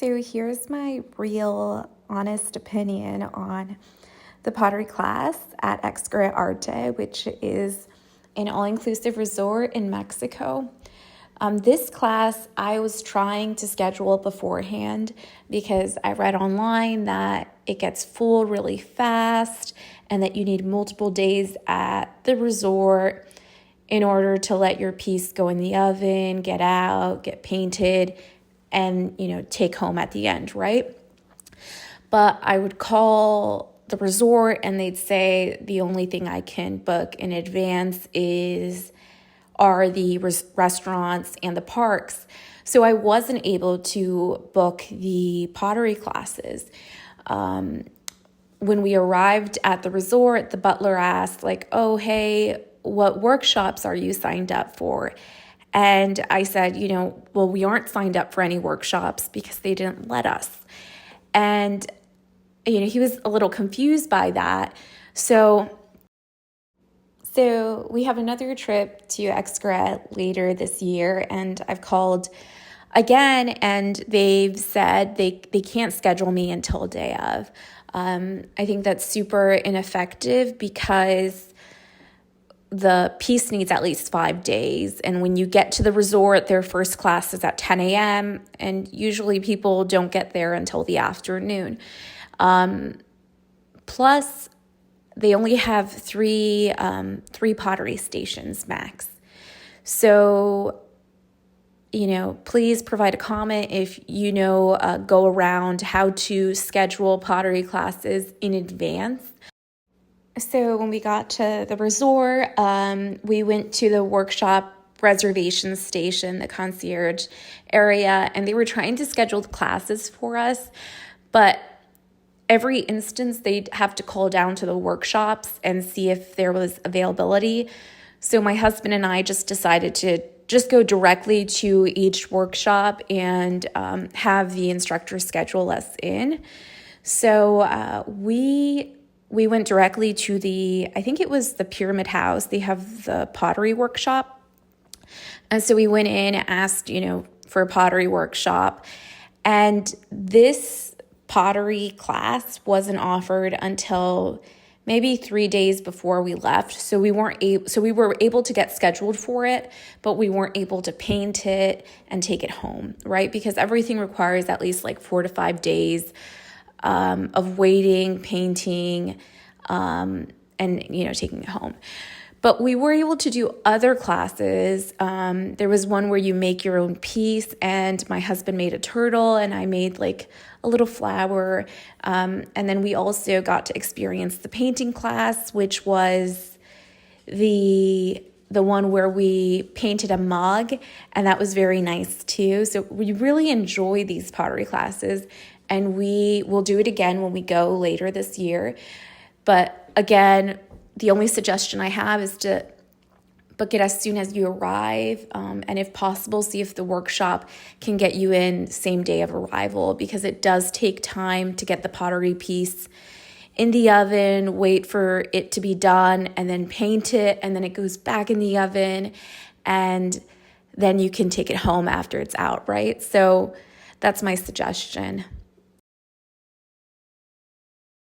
So here's my real honest opinion on the pottery class at Xcaret Arte, which is an all-inclusive resort in Mexico. This class I was trying to schedule beforehand because I read online that it gets full really fast and that you need multiple days at the resort in order to let your piece go in the oven, get out, get painted, and take home at the end, right? But I would call the resort and they'd say the only thing I can book in advance are the restaurants and the parks. So I wasn't able to book the pottery classes. When we arrived at the resort, the butler asked oh, hey, what workshops are you signed up for? And I said, well, we aren't signed up for any workshops because they didn't let us. And, he was a little confused by that. So we have another trip to Xcaret later this year, and I've called again, and they've said they can't schedule me until day of. I think that's super ineffective because the piece needs at least 5 days. And when you get to the resort, their first class is at 10 a.m. And usually people don't get there until the afternoon. Plus, they only have three pottery stations max. So, please provide a comment if go around how to schedule pottery classes in advance. So when we got to the resort, we went to the workshop reservation station, the concierge area, and they were trying to schedule the classes for us. But every instance, they'd have to call down to the workshops and see if there was availability. So my husband and I just decided to just go directly to each workshop and have the instructor schedule us in. So we went directly to I think it was the Pyramid House. They have the pottery workshop. And so we went in, asked, for a pottery workshop. And this pottery class wasn't offered until maybe 3 days before we left. So we were able to get scheduled for it, but we weren't able to paint it and take it home, right? Because everything requires at least 4 to 5 days of waiting, painting, and taking it home. But we were able to do other classes. There was one where you make your own piece, and my husband made a turtle, and I made a little flower. And then we also got to experience the painting class, which was the one where we painted a mug, and that was very nice too. So we really enjoy these pottery classes, and we will do it again when we go later this year. But again, the only suggestion I have is to book it as soon as you arrive, and if possible, see if the workshop can get you in same day of arrival, because it does take time to get the pottery piece in the oven, wait for it to be done, and then paint it, and then it goes back in the oven, and then you can take it home after it's out, right? So that's my suggestion.